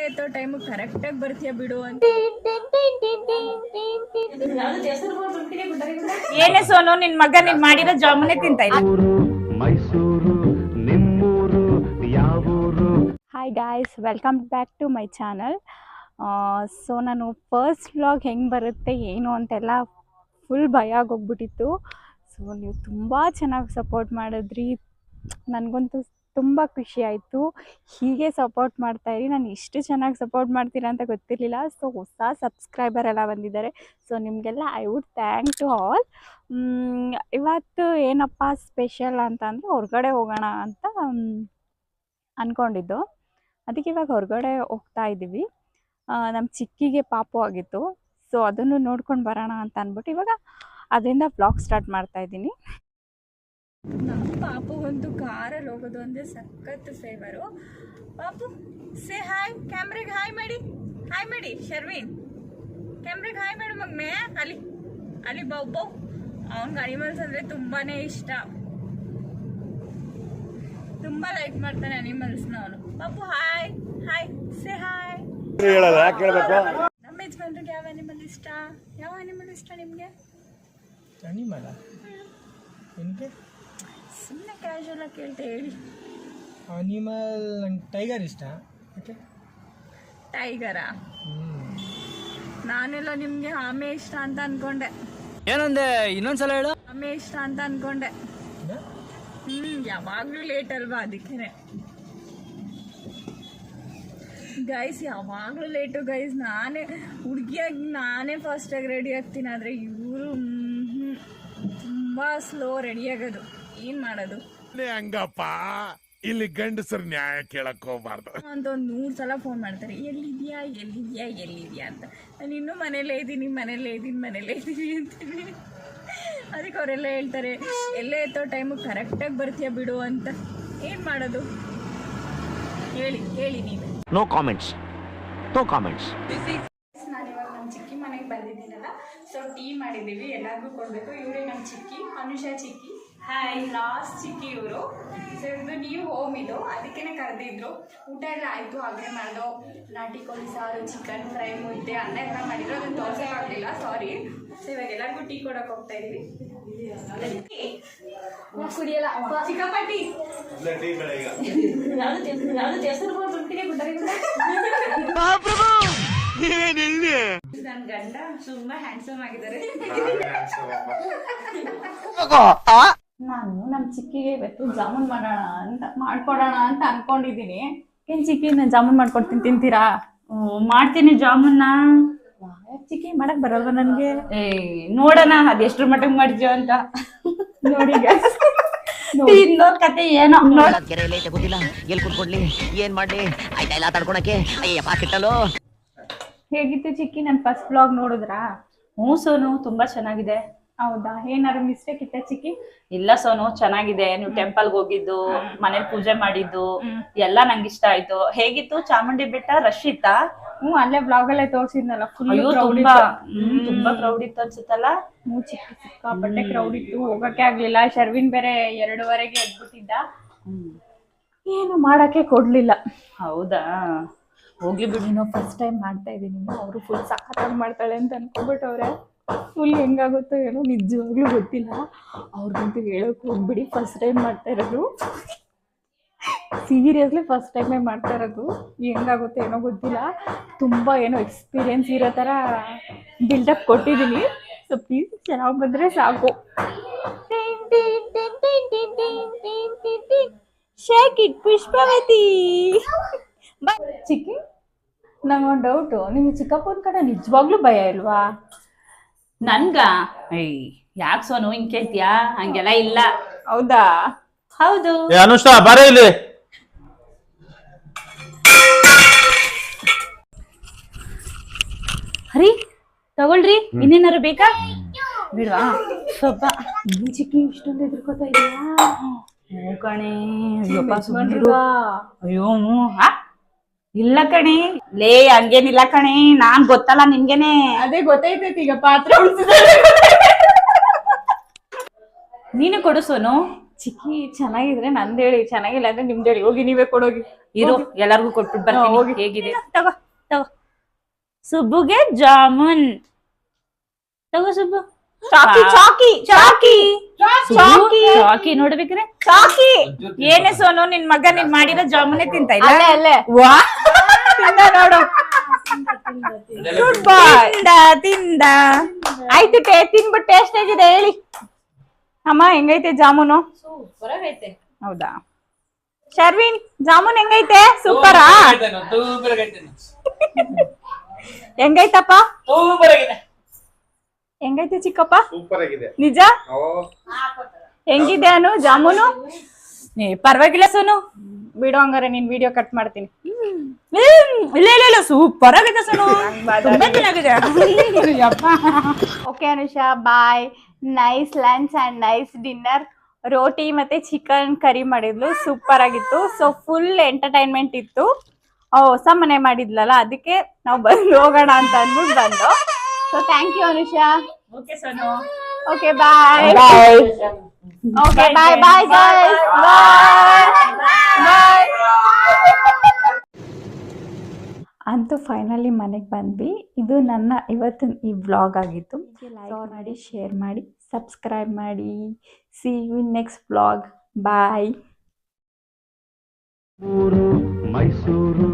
ಎತ್ತೋ time correct ಆಗಿ ಬರ್ತೀಯ ಬಿಡು ಅಂತ. ಏನೇ ಸೋನು, ನಿನ್ ಮಗ ನೀನ್ ಮಾಡಿರೋ ಜಾಮೂನೇ ತಿಂತ ಇಲ್ಲ. ಮೈಸೂರು ನಿಮ್ಮೂರು ಯಾವೂರು? Hi guys, welcome back to my channel. So ನಾನು ಫಸ್ಟ್ ವ್ಲಾಗ್ ಹೆಂಗೆ ಬರುತ್ತೆ ಏನು ಅಂತೆಲ್ಲ ಫುಲ್ ಭಯ ಆಗೋಗ್ಬಿಟ್ಟಿತ್ತು. ಸೊ ನೀವು ತುಂಬ ಚೆನ್ನಾಗಿ ಸಪೋರ್ಟ್ ಮಾಡಿದ್ರಿ, ನನಗಂತೂ ತುಂಬ ಖುಷಿ ಆಯಿತು. ಹೀಗೆ ಸಪೋರ್ಟ್ ಮಾಡ್ತಾಯಿರಿ. ನಾನು ಇಷ್ಟು ಚೆನ್ನಾಗಿ ಸಪೋರ್ಟ್ ಮಾಡ್ತೀರಾ ಅಂತ ಗೊತ್ತಿರಲಿಲ್ಲ. ಸೊ ಹೊಸ ಸಬ್ಸ್ಕ್ರೈಬರ್ ಎಲ್ಲ ಬಂದಿದ್ದಾರೆ. ಸೊ ನಿಮಗೆಲ್ಲ I would thank to all. ಇವತ್ತು ಏನಪ್ಪ ಸ್ಪೆಷಲ್ ಅಂತಂದರೆ ಹೊರಗಡೆ ಹೋಗೋಣ ಅಂತ ಅಂದ್ಕೊಂಡಿದ್ದು. ಅದಕ್ಕೆ ಇವಾಗ ಹೊರಗಡೆ ಹೋಗ್ತಾ ಇದ್ದೀವಿ. ನಮ್ಮ ಚಿಕ್ಕಿಗೆ ಪಾಪು ಆಗಿತ್ತು. ಸೊ ಅದನ್ನು ನೋಡ್ಕೊಂಡು ಬರೋಣ ಅಂತ ಅಂದ್ಬಿಟ್ಟು ಇವಾಗ ಅದರಿಂದ ವ್ಲಾಗ್ ಸ್ಟಾರ್ಟ್ ಮಾಡ್ತಾಯಿದ್ದೀನಿ. ನಮ್ಮ ಪಾಪುಗಂತೂ ಕಾರಲ್ಲಿ ಹೋಗೋದು ಅಂದರೆ ಸಖತ್ತು ಫೇವರು. ಪಾಪು ಸೇ ಹಾಯ್, ಕ್ಯಾಮ್ರಿಗೆ ಹಾಯ್ ಮಾಡಿ, ಹಾಯ್ ಮಾಡಿ. ಶರ್ವಿನ್ ಕ್ಯಾಮ್ರಿಗೆ ಹಾಯ್ ಮಾಡು ಮಗ್ನೆ. ಅಲ್ಲಿ ಅಲ್ಲಿ ಬೌ ಅವ್ನಿಗೆ ಅನಿಮಲ್ಸ್ ಅಂದರೆ ತುಂಬಾ ಇಷ್ಟ, ತುಂಬ ಲೈಕ್ ಮಾಡ್ತಾನೆ ಅನಿಮಲ್ಸ್ನ ಅವನು. ಪಾಪು ಹಾಯ್ ಹಾಯ್, ಸೇ ಹಾಯ್. ನಮ್ಮ ಯಜಮಾನ್ರಿಗೆ ಯಾವ ಅನಿಮಲ್ ಇಷ್ಟ? ಯಾವ ಅನಿಮಲ್ ಇಷ್ಟ ನಿಮಗೆ? ಅನಿಮಲ ನಿನಗೆ ಸುಮ್ಮನೆ ಕ್ಯಾಶುವಲ್ ಆಗಿ ಕೇಳ್ತಾ ಹೇಳಿ. ಅನಿಮಲ್ ನಂಗೆ ಟೈಗರ್ ಇಷ್ಟ. ಓಕೆ, ಟೈಗರಾ? ನಾನೆಲ್ಲ ನಿಮಗೆ ಆಮೆ ಇಷ್ಟ ಅಂತ ಅನ್ಕೊಂಡೆ. ಏನಂದೆ? ಇನ್ನೊಂದ್ಸಲ ಹೇಳು. ಆಮೆ ಇಷ್ಟ ಅಂತ ಅನ್ಕೊಂಡೆ. ಯಾವಾಗಲೂ ಲೇಟ್ ಅಲ್ವಾ, ಅದಕ್ಕೇನೆ ಗೈಸ್, ಯಾವಾಗಲೂ ಲೇಟು ಗೈಸ್. ನಾನೇ ಹುಡುಗಿಯಾಗಿ ನಾನೇ ಫಾಸ್ಟಾಗಿ ರೆಡಿ ಆಗ್ತೀನಿ, ಆದರೆ ಇವರು ತುಂಬ ಸ್ಲೋ ರೆಡಿ ಆಗೋದು. ಏನು ಮಾಡೋದು? ಹಂಗಪ್ಪ, ಇಲ್ಲಿ ಗಂಡಸರು ನ್ಯಾಯ ಕೇಳಕ್ ಹೋಗ್ಬಾರ್ದು ಅಂತ ಒಂದು 100 ಸಲ ಫೋನ್ ಮಾಡ್ತಾರೆ, ಎಲ್ಲಿದ್ಯಾ ಎಲ್ಲಿದ್ಯಾ ಎಲ್ಲಿದ್ಯಾ ಅಂತ. ನಾನು ಇನ್ನೂ ಮನೇಲೇ ಇದ್ದೀನಿ ಅಂತೀನಿ. ಅದಕ್ಕೆ ಅವರೆಲ್ಲ ಹೇಳ್ತಾರೆ, ಎಲ್ಲೇ ಎತ್ತೋ ಟೈಮು ಕರೆಕ್ಟಾಗಿ ಬರ್ತೀಯ ಬಿಡು ಅಂತ. ಏನು ಮಾಡೋದು ಹೇಳಿ ನೀವು. No comments. ನಾನಿವಾಗ ನಮ್ಮ ಚಿಕ್ಕಿ ಮನೆಗೆ ಬಂದಿದ್ದೀನಲ್ಲ, ಸೊ ಟೀ ಮಾಡಿದ್ದೀವಿ, ಎಲ್ಲರಿಗೂ ಕೊಡಬೇಕು. ಇವರೇ ನಮ್ಮ ಚಿಕ್ಕಿ, ಅನುಷಾ ಚಿಕ್ಕಿ. ಹಾಯ್, ಲಾಸ್ಟ್ ಚಿಕ್ಕಿ ಇವರು. ಸೊ ಇವ್ರದ್ದು ನ್ಯೂ ಹೋಮ್ ಇದು, ಅದಕ್ಕೇ ಕರೆದಿದ್ರು. ಊಟ ಎಲ್ಲ ಆಯಿತು, ಹಾಗೆ ಮಾಡಿದೋ ನಾಟಿ ಕೋಳಿ ಸಾರು, ಚಿಕನ್ ಫ್ರೈ, ಮುದ್ದೆ, ಅನ್ನ ಎಲ್ಲ ಮಾಡಿದ್ರು. ಅದನ್ನು ತೋರಿಸೋಕ್ಕಾಗಲಿಲ್ಲ, ಸಾರಿ. ಸೊ ಇವಾಗ ಎಲ್ಲರಿಗೂ ಟೀ ಕೊಡೋಕೆ ಹೋಗ್ತಾ ಇದ್ದೀವಿ. ಕುಡಿಯಲ್ಲ ಚಿಕ್ಕಪ್ಪ ಟೀ. ನನ್ನ ಗಂಡ ತುಂಬಾ ಹ್ಯಾಂಡ್ಸಮ್ ಆಗಿದ್ದಾರೆ. ನಾನು ನಮ್ಮ ಚಿಕ್ಕಿಗೆ ಇವತ್ತು ಜಾಮೂನ್ ಮಾಡ್ಕೊಡೋಣ ಅಂತ ಅನ್ಕೊಂಡಿದ್ದೀನಿ. ಏನ್ ಚಿಕ್ಕಿ, ನಾನು ಜಾಮೂನ್ ಮಾಡ್ಕೊಡ್ತೀನಿ, ತಿಂತೀರಾ? ಮಾಡ್ತೀನಿ ಜಾಮೂನ್ನ. ಚಿಕ್ಕಿ ಮಾಡಕ್ ಬರಲ್ವಾ ನನ್ಗೆ? ನೋಡೋಣ ಅದ್ ಎಷ್ಟ್ರ ಮಟ್ಟಿಗೆ ಮಾಡ್ತೀವ ಅಂತ. ನೋಡಿ ಇನ್ನೊಂದ್ ಕತೆ ಏನೋ ಕೆರೆಯಲ್ಲಿ ಗೊತ್ತಿಲ್ಲ, ಎಲ್ಲಿ ಕುತ್ಕೊಡ್ಲಿ, ಏನ್ ಮಾಡ್ಲಿ, ಆಯ್ತಾ ಇಲ್ಲ ತಡ್ಕೊಳಕ್ಕೆ. ಅಯ್ಯಪ್ಪ ಕಿಟ್ಟಲು. ಹೇಗಿತ್ತು ಚಿಕ್ಕಿ ನನ್ ಫಸ್ಟ್ ಬ್ಲಾಗ್ ನೋಡಿದ್ರಾ? ಹ್ಞೂ ಸೋನು, ತುಂಬಾ ಚೆನ್ನಾಗಿದೆ. ಹೌದಾ? ಏನಾದ್ರು ಮಿಸ್ಟೇಕ್ ಇತ್ತ ಚಿಕ್ಕಿ? ಇಲ್ಲ ಸೋನು, ಚೆನ್ನಾಗಿದೆ. ನೀವು ಟೆಂಪಲ್ಗೆ ಹೋಗಿದ್ದು, ಮನೇಲಿ ಪೂಜೆ ಮಾಡಿದ್ದು ಎಲ್ಲ ನಂಗೆ ಇಷ್ಟ ಆಯ್ತು. ಹೇಗಿತ್ತು ಚಾಮುಂಡಿ ಬೆಟ್ಟ? ರಶ್ ಇತ್ತಾ? ಅಲ್ಲೇ ಬ್ಲಾಗ್ ಅಲ್ಲೇ ತೋರ್ಸಿದ್ನಲ್ಲ, ಫುಲ್ ತುಂಬಾ ಕ್ರೌಡ್ ಇತ್ತು ಅನ್ಸುತ್ತಲ್ಲ. ಚಿಕ್ಕಿ ಸಿಕ್ಕಾಪಟ್ಟೆ ಕ್ರೌಡ್ ಇತ್ತು, ಹೋಗಕ್ಕೆ ಆಗ್ಲಿಲ್ಲ. ಶರ್ವಿನ್ ಬೇರೆ 2:30ಗೆ ಎದ್ಬಿಟ್ಟಿದ್ದ, ಏನು ಮಾಡಕ್ಕೆ ಕೊಡ್ಲಿಲ್ಲ. ಹೌದಾ? ಹೋಗಿ ಬಿಡಿ. ನಾವು ಫಸ್ಟ್ ಟೈಮ್ ಮಾಡ್ತಾ ಇದೀನಿ, ಅವರು ಫುಲ್ ಸಖತ್ತಾಗಿ ಮಾಡ್ತಾಳೆ ಅಂತ ಅನ್ಕೊಬಿಟ್ಟವ್ರೆ. ಫುಲ್ ಹೆಂಗಾಗುತ್ತೋ ಏನೋ ನಿಜವಾಗ್ಲೂ ಗೊತ್ತಿಲ್ಲ. ಅವ್ರಿಗಂತೂ ಹೇಳೋಕೆ ಹೋಗ್ಬಿಡಿ, ಫಸ್ಟ್ ಟೈಮ್ ಮಾಡ್ತಾ ಇರೋದು. ಸೀರಿಯಸ್ಲಿ ಫಸ್ಟ್ ಟೈಮೇ ಮಾಡ್ತಾ ಇರೋದು. ಹೆಂಗಾಗುತ್ತೆ ಏನೋ ಗೊತ್ತಿಲ್ಲ. ತುಂಬ ಏನೋ ಎಕ್ಸ್ಪೀರಿಯನ್ಸ್ ಇರೋ ಥರ ಬಿಲ್ಡಪ್ ಕೊಟ್ಟಿದ್ದೀನಿ. ಸೊ ಪ್ಲೀಸ್ ಚೆನ್ನಾಗಿ ಬಂದರೆ ಸಾಕು. Shake it Pushpavati. ಚಿಕ್ಕಿ, ನಂಗೊಂದು ಡೌಟು, ನಿಮ್ಗೆ ಚಿಕ್ಕಪ್ಪನ ಕಡೆ ನಿಜವಾಗ್ಲೂ ಭಯ ಇಲ್ವಾ? ನನ್ಗ ಯಾಕೆ ಸೋನು ಹಿಂಗ್ ಕೇಳ್ತೀಯಾ? ಹಂಗೆಲ್ಲ ಇಲ್ಲ. ಹೌದಾ? ಹೌದು. ಅನುಷಾ ಬರೀ ಇಲ್ಲಿ. ಹರಿ ತಗೊಳ್ರಿ, ಇನ್ನೇನಾರು ಬೇಕಾ? ಬಿಡ್ವಾ ಸ್ವಲ್ಪ. ಚಿಕ್ಕಿ ಇಷ್ಟೊಂದು ಎದುರ್ಕೋತಾ ಇದೆಯಾ? ಹ್ಞೂ ಕಣೆ. ಅಯ್ಯೋ ಇಲ್ಲ ಕಣೆ. ಲೇ ಹಂಗೇನಿಲ್ಲ ಕಣೆ, ನಾನ್ ಗೊತ್ತಲ್ಲ ನಿನ್ಗೆನೆ. ಅದೇ ಗೊತ್ತೈತೈತಿ, ಈಗ ಪಾತ್ರೆ ನೀನು ಕೊಡು ಸೋನು. ಚಿಕ್ಕಿ ಚೆನ್ನಾಗಿದ್ರೆ ನಂದು ಹೇಳಿ, ಚೆನ್ನಾಗಿಲ್ಲ ಅಂದ್ರೆ ನಿಮ್ದು ಹೇಳಿ. ಹೋಗಿ ನೀವೇ ಕೊಡೋಗಿ. ಇರು ಎಲ್ಲಾರ್ಗು ಕೊಟ್ಬಿಟ್ಟು ಬರ್ತೀನಿ. ಹೋಗಿ. ಹೇಗಿದೆ ತಗೋ ತಗೋ. ಸುಬ್ಬುಗೆ ಜಾಮೂನ್ ತಗೋ ಸುಬ್ಬು. ಚಾಕಿ ಚಾಕಿ ಚಾಕಿ ಚಾಕಿ ಚಾಕಿ ನೋಡ್ಬೇಕ್ರೆ ಚಾಕಿ. ಏನೇ ಸೋನು ನಿನ್ ಮಗ ನೀನ್ ಮಾಡಿರೋ ಜಾಮೂನೇ ತಿಂತ ಇಲ್ಲ. ಅಲ್ಲೇ ಅಲ್ಲೇ ವಾ ತಿಂದ ನೋಡು. ಗುಡ್ ಬಾಯ್. ತಿಂದ ಆಯ್ತು ತಿನ್ಬಿಟ್ಟು ಟೇಸ್ಟ್ ಹೇಗಿದೆ ಹೇಳಿ. ಅಮ್ಮ ಹೆಂಗೈತೆ ಜಾಮೂನು? ಹೌದಾ ಶರ್ವಿನ್, ಜಾಮೂನ್ ಹೆಂಗೈತೆ? ಸೂಪರಾ? ಹೆಂಗೈತಪ್ಪ? ಹೆಂಗೈತೆ ಚಿಕ್ಕಪ್ಪ? ಸೂಪರ್ ಆಗಿದೆ. ನಿಜ? ಹೆಂಗಿದೆ ಅನು ಜಾಮೂನು? ಪರವಾಗಿಲ್ಲ ಸೋನು. ಬಿಡು ಹಂಗಾರೆ, ನೀನ್ ವಿಡಿಯೋ ಕಟ್ ಮಾಡ್ತೀನಿ. ಇಲ್ಲ ಇಲ್ಲ ಇಲ್ಲ ಸೂಪರ್ ಆಗಿದೆ ಸೋನು. ತುಂಬಾ ಚೆನ್ನಾಗಿದೆ. Okay Anusha, bye. Nice lunch and nice dinner. ರೋಟಿ ಮತ್ತೆ ಚಿಕನ್ ಕರಿ ಮಾಡಿದ್ಲು, ಸೂಪರ್ ಆಗಿತ್ತು. ಸೊ ಫುಲ್ ಎಂಟರ್ಟೈನ್ಮೆಂಟ್ ಇತ್ತು. ಹೊಸ ಮನೆ ಮಾಡಿದ್ಲಲ್ಲ, ಅದಕ್ಕೆ ನಾವು ಬಂದು ಹೋಗೋಣ ಅಂತ ಅಂದ್ಬಿಟ್ಟು ಬಂದು. So thank you Anusha. Okay Sonu. Okay bye. Okay bye bye guys. Bye. ಅಂತೂ ಫೈನಲಿ ಮನೆಗೆ ಬಂದ್ವಿ. ಇದು ನನ್ನ ಇವತ್ತಿನ ಈ ವ್ಲಾಗ್ ಆಗಿತ್ತು. ಲೈಕ್ ಮಾಡಿ, ಶೇರ್ ಮಾಡಿ, ಸಬ್ಸ್ಕ್ರೈಬ್ ಮಾಡಿ. See you in next vlog. Bye. Mysuru